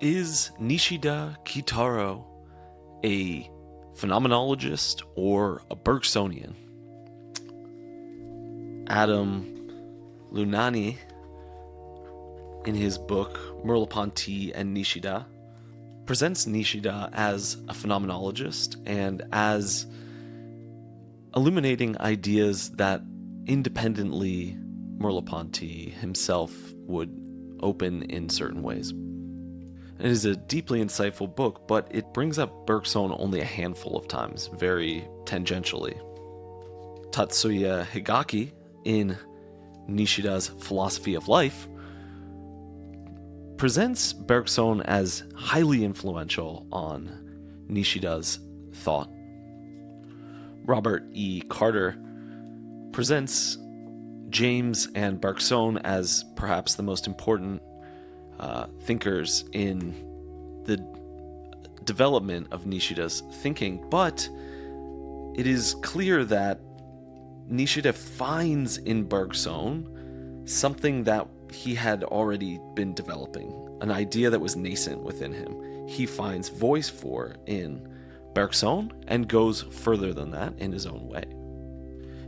Is Nishida Kitaro a phenomenologist or a Bergsonian? Adam Lunani, in his book Merleau-Ponty and Nishida, presents Nishida as a phenomenologist and as illuminating ideas that independently Merleau-Ponty himself would open in certain ways. It is a deeply insightful book, but it brings up Bergson only a handful of times, very tangentially. Tatsuya Higaki, in Nishida's Philosophy of Life, presents Bergson as highly influential on Nishida's thought. Robert E. Carter presents James and Bergson as perhaps the most important thinkers in the development of Nishida's thinking, but it is clear that Nishida finds in Bergson something that he had already been developing, an idea that was nascent within him. He finds voice for in Bergson and goes further than that in his own way.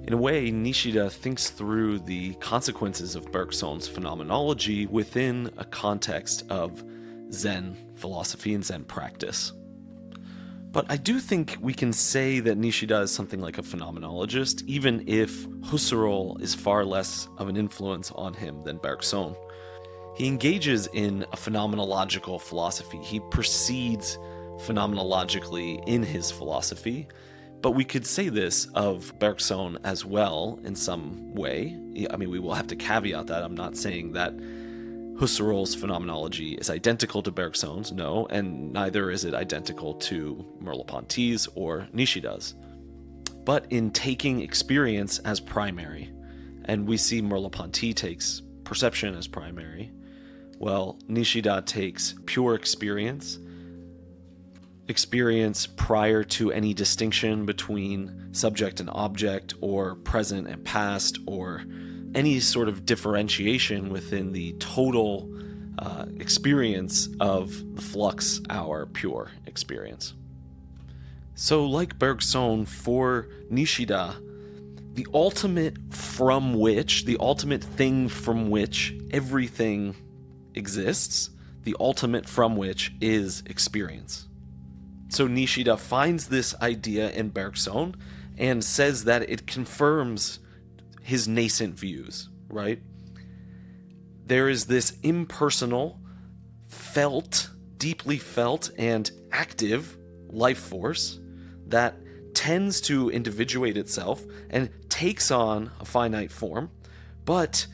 In a way, Nishida thinks through the consequences of Bergson's phenomenology within a context of Zen philosophy and Zen practice. But I do think we can say that Nishida is something like a phenomenologist, even if Husserl is far less of an influence on him than Bergson. He engages in a phenomenological philosophy. He proceeds phenomenologically in his philosophy, but we could say this of Bergson as well in some way. I mean, we will have to caveat that. I'm not saying that Husserl's phenomenology is identical to Bergson's, no, and neither is it identical to Merleau-Ponty's or Nishida's. But in taking experience as primary, and we see Merleau-Ponty takes perception as primary, well, Nishida takes pure experience prior to any distinction between subject and object, or present and past, or any sort of differentiation within the total experience of the flux hour pure experience. So like Bergson, for Nishida, the ultimate thing from which everything exists, the ultimate from which is experience. So Nishida finds this idea in Bergson and says that it confirms his nascent views, right? There is this impersonal, deeply felt, and active life force that tends to individuate itself and takes on a finite form, but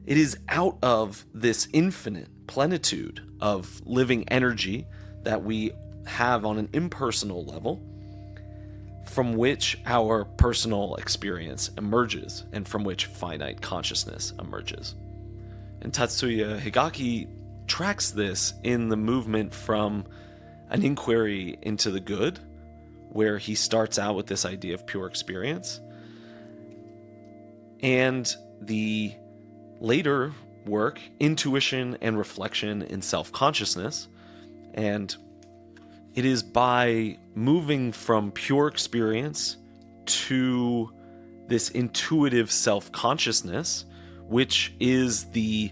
it is out of this infinite plenitude of living energy that we have on an impersonal level, from which our personal experience emerges and from which finite consciousness emerges. And Tatsuya Higaki tracks this in the movement from an inquiry into the good, where he starts out with this idea of pure experience, and the later work, Intuition and Reflection in Self-Consciousness. And it is by moving from pure experience to this intuitive self-consciousness, which is the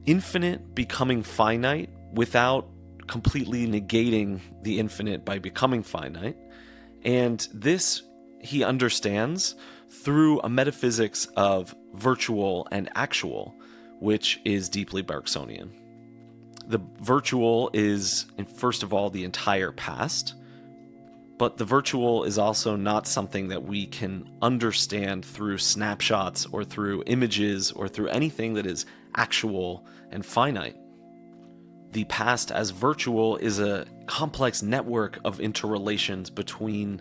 infinite becoming finite without completely negating the infinite by becoming finite. And this he understands through a metaphysics of virtual and actual, which is deeply Bergsonian. The virtual is, first of all, the entire past, but the virtual is also not something that we can understand through snapshots or through images or through anything that is actual and finite. The past as virtual is a complex network of interrelations between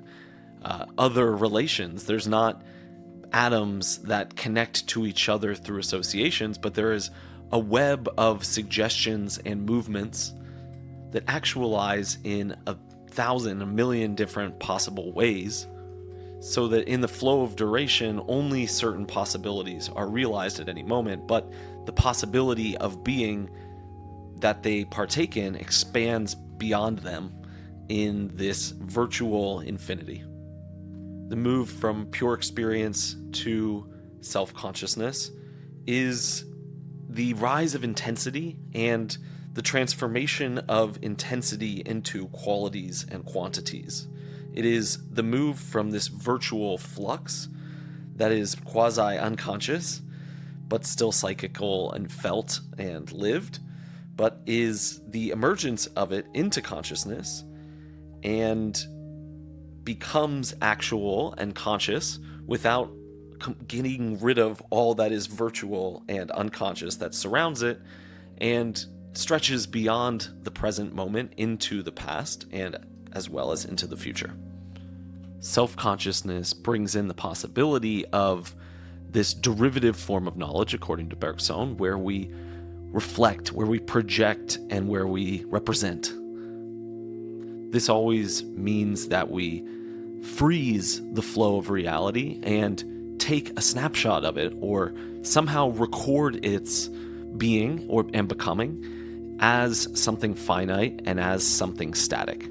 other relations. There's not atoms that connect to each other through associations, but there is a web of suggestions and movements that actualize in a million different possible ways, so that in the flow of duration, only certain possibilities are realized at any moment, but the possibility of being that they partake in expands beyond them in this virtual infinity. The move from pure experience to self-consciousness is the rise of intensity and the transformation of intensity into qualities and quantities. It is the move from this virtual flux that is quasi-unconscious, but still psychical and felt and lived, but is the emergence of it into consciousness and becomes actual and conscious without getting rid of all that is virtual and unconscious that surrounds it, and stretches beyond the present moment into the past and as well as into the future. Self-consciousness brings in the possibility of this derivative form of knowledge, according to Bergson, where we reflect, where we project, and where we represent. This always means that we freeze the flow of reality and take a snapshot of it, or somehow record its being and becoming as something finite and as something static.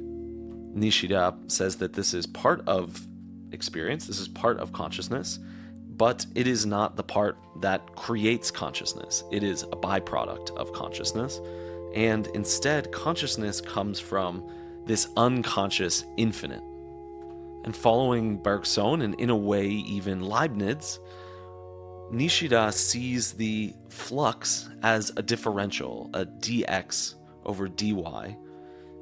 Nishida says that this is part of experience, this is part of consciousness, but it is not the part that creates consciousness. It is a byproduct of consciousness, and instead consciousness comes from this unconscious infinite. And following Bergson, and in a way even Leibniz, Nishida sees the flux as a differential, a dx over dy,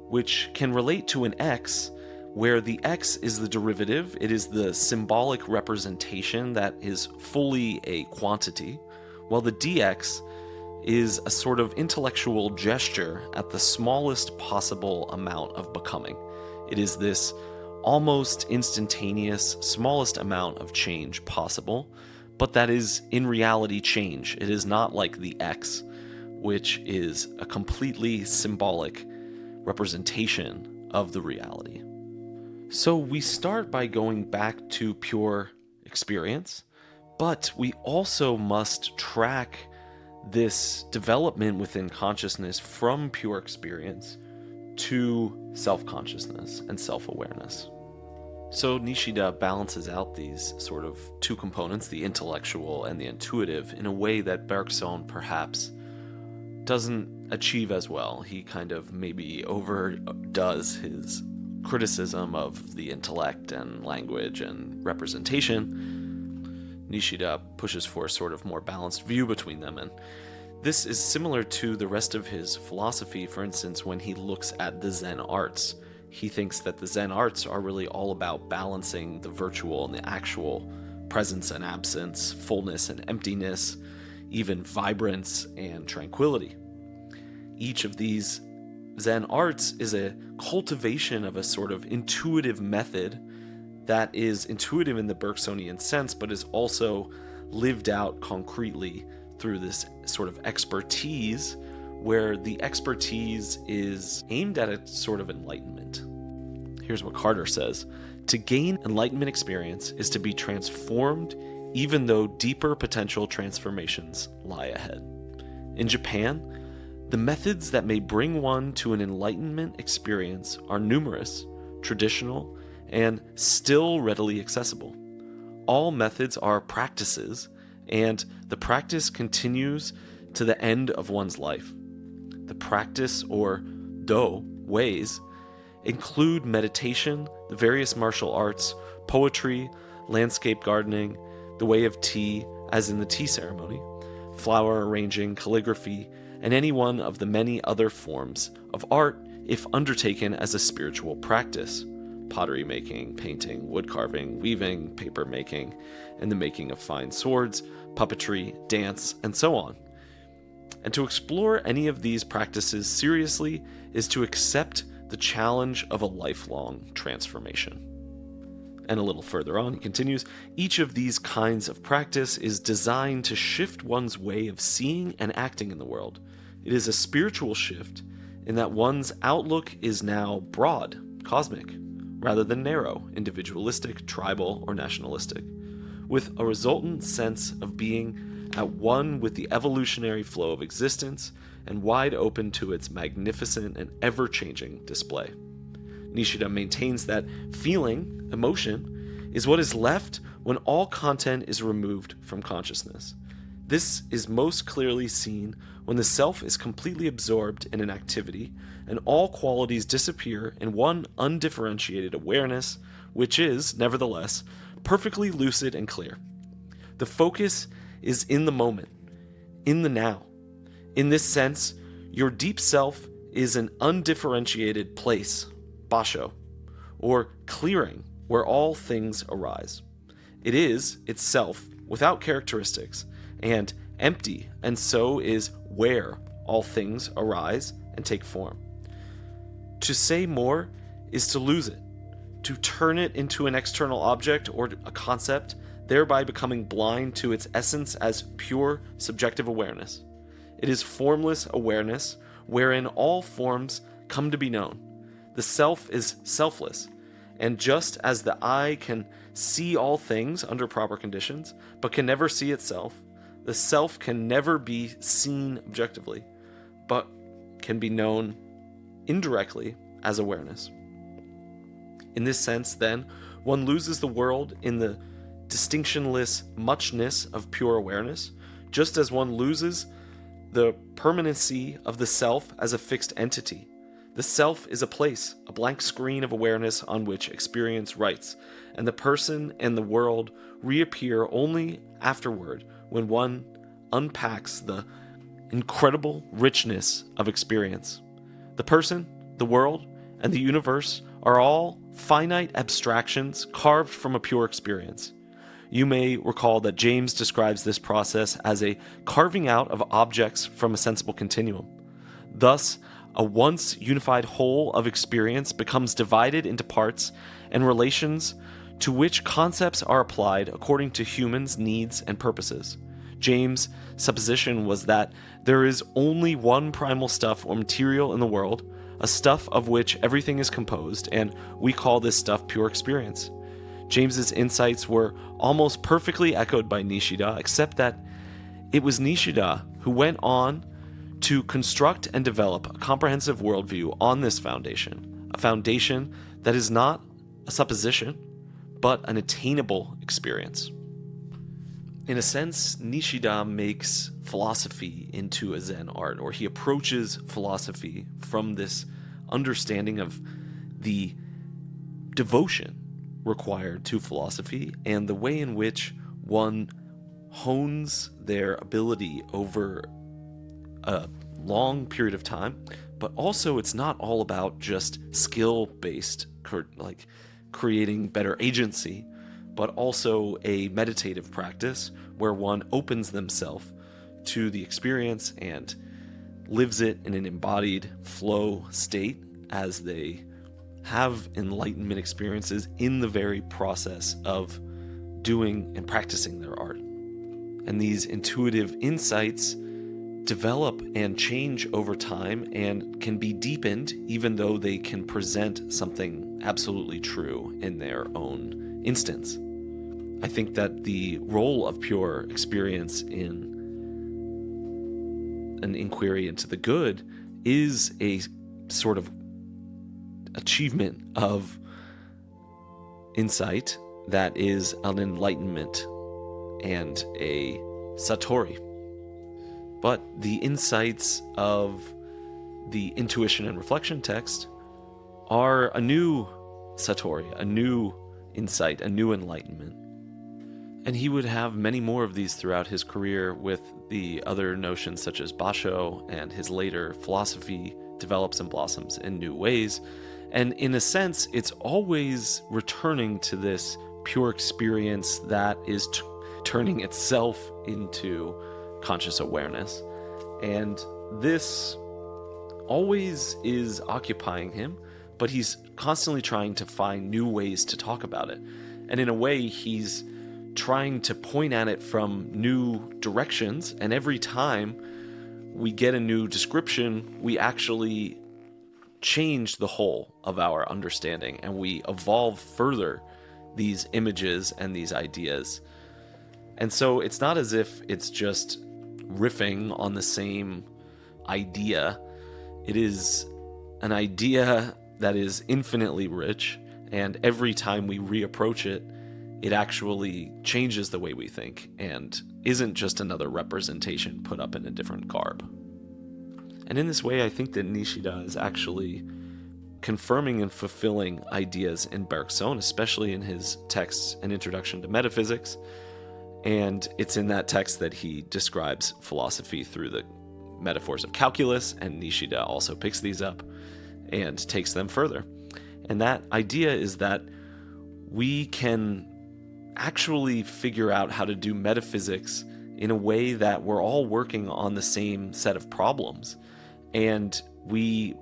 which can relate to an x, where the x is the derivative, it is the symbolic representation that is fully a quantity, while the dx is a sort of intellectual gesture at the smallest possible amount of becoming. It is this almost instantaneous, smallest amount of change possible, but that is in reality change. It is not like the x, which is a completely symbolic representation of the reality. So we start by going back to pure experience, but we also must track this development within consciousness from pure experience to self-consciousness and self-awareness. So Nishida balances out these sort of two components, the intellectual and the intuitive, in a way that Bergson perhaps doesn't achieve as well. He kind of maybe overdoes his criticism of the intellect and language and representation. Nishida pushes for a sort of more balanced view between them, and this is similar to the rest of his philosophy. For instance, when he looks at the Zen arts, he thinks that the Zen arts are really all about balancing the virtual and the actual, presence and absence, fullness and emptiness, even vibrance and tranquility. Each of these Zen arts is a cultivation of a sort of intuitive method that is intuitive in the Bergsonian sense, but is also lived out concretely through this sort of expertise, where the expertise is aimed at a sort of enlightenment. Here's what Carter says: to gain enlightenment experience is to be transformed, even though deeper potential transformations lie ahead. In Japan, the methods that may bring one to an enlightenment experience are numerous, traditional, and still readily accessible. All methods are practices, and the practice continues to the end of one's life. The practice, or do, ways, include meditation, the various martial arts, poetry, landscape gardening, the way of tea, as in the tea ceremony, flower arranging, calligraphy, and any one of the many other forms of art if undertaken as a spiritual practice: pottery making, painting, wood carving, weaving, paper making, and the making of fine swords, puppetry, dance, and so on. And to explore any of these practices seriously is to accept the challenge of a lifelong transformation. And a little further on, he continues, each of these kinds of practice is designed to shift one's way of seeing and acting in the world. It is a spiritual shift in that one's outlook is now broad, cosmic, rather than narrow, individualistic, tribal, or nationalistic, with a resultant sense of being at one with the evolutionary flow of existence and wide open to its magnificent and ever-changing display. Nishida maintains that feeling, emotion, is what is left when all content is removed from consciousness. This is most clearly seen when the self is completely absorbed in an activity and all qualities disappear in one undifferentiated awareness, which is, nevertheless, perfectly lucid and clear. The focus is in the moment, in the now. In this sense, your deep self is an undifferentiated place, basho, or clearing where all things arise. It is itself without characteristics and empty, and so is where all things arise and take form. To say more is to lose it, to turn it into an external object or a concept, thereby becoming blind to its essence as pure subjective awareness. It is formless awareness wherein all forms come to be known. The self is selfless, and just as the eye can see all things under proper conditions, but can never see itself, the self can never be seen objectively, but can be known indirectly as awareness. In this sense, then, one loses the world in the distinctionless muchness of pure awareness, just as one loses the permanency of the self as a fixed entity. The self is a place, a blank screen of awareness on which experience writes, and the person and the world reappear only afterward when one unpacks the incredible richness of experience. The person, the world, and the universe are all finite abstractions carved from a pure experience. You may recall that James describes this process as a carving out of objects from a sensible continuum. Thus, a once unified whole of experience becomes divided into parts and relations to which concepts are applied according to humans' needs and purposes. James' supposition was that there is only one primal stuff or material in the world, a stuff of which everything is composed, and we call this stuff pure experience. James's insights were almost perfectly echoed by Nishida, except that it was Nishida who went on to construct and develop a comprehensive worldview on this foundation, a foundation that is not a supposition, but an attainable experience. In a sense, Nishida makes philosophy into a Zen art, or he approaches philosophy from this understanding of the devotion required to philosophy and the way in which one hones their ability over a long period of time, but also it's not all about just skill-based, like creating better agency, but also a meditative practice where one opens themselves to the experience and lives it in an embodied flow state as they have enlightenment experiences in the very process of doing and practicing their art. And these intuitive insights develop and change over time and can be deepened even though they can present something absolutely true in their own instance. I think that the role of pure experience in an inquiry into the good is a sort of achievement of insight that is an enlightenment and a satori. But the insights of the intuition and reflection text are a new satori, a new insight, a new enlightenment. And he would have many more of these throughout his career with the other notions such as basho, and his later philosophy develops and blossoms in new ways. And in a sense, it's always returning to this pure experience that is turning itself into conscious awareness. And this always is occupying him, but he's constantly trying to find new ways to talk about it. And in a way, he's trying to point at it from new directions, and every time we get a new description, we actually change the whole of our understanding, and we evolve further these images and these ideas. And so it's not as if it's just riffing on the same idea. It is an idea that is infinitely rich, and every time we reapproach it, it actually changes the way we think and isn't just another representation put up in a different garb. And in this way, I think that Nishida is actually confirming and fulfilling ideas in Bergson, especially in his texts An Introduction to Metaphysics. And it's in that text that he describes philosophy through the metaphors of calculus, and Nishida also picks these up and takes them further. And that idea is that we can actually figure out how to do metaphysics in a way that we're all working on the same set of problems. And we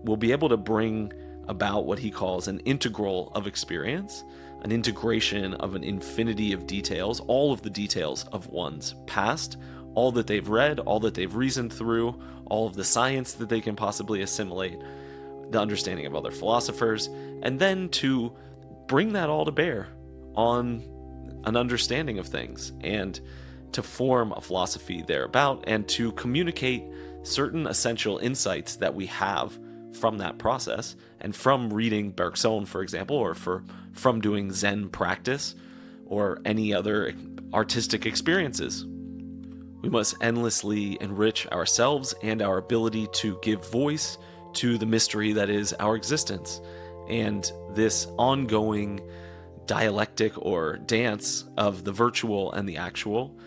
will be able to bring about what he calls an integral of experience, an integration of an infinity of details, all of the details of one's past, all that they've read, all that they've reasoned through, all of the science that they can possibly assimilate, the understanding of other philosophers, and then to bring that all to bear on an understanding of things and to form a philosophy thereabout and to communicate certain essential insights that we have from that process and from reading Bergson, for example, or from doing Zen practice or any other artistic experiences. We must endlessly enrich ourselves and our ability to give voice to the mystery that is our existence. And this ongoing dialectic or dance of the virtual and the actual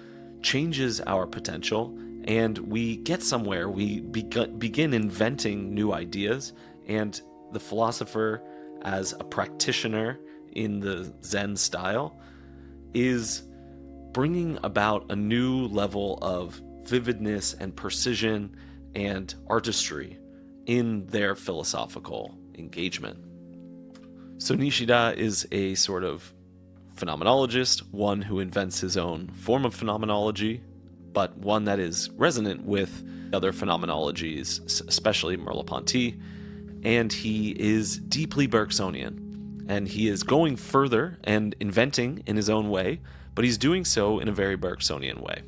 changes our potential, and we get somewhere. We begin inventing new ideas, and the philosopher, as a practitioner in the Zen style, is bringing about a new level of vividness and precision and artistry in their philosophical engagement. So Nishida is a sort of phenomenologist, one who invents his own form of phenomenology, but one that is resonant with other phenomenologies, especially Merleau-Ponty, and he is deeply Bergsonian, and he is going further and inventing in his own way, but he's doing so in a very Bergsonian way.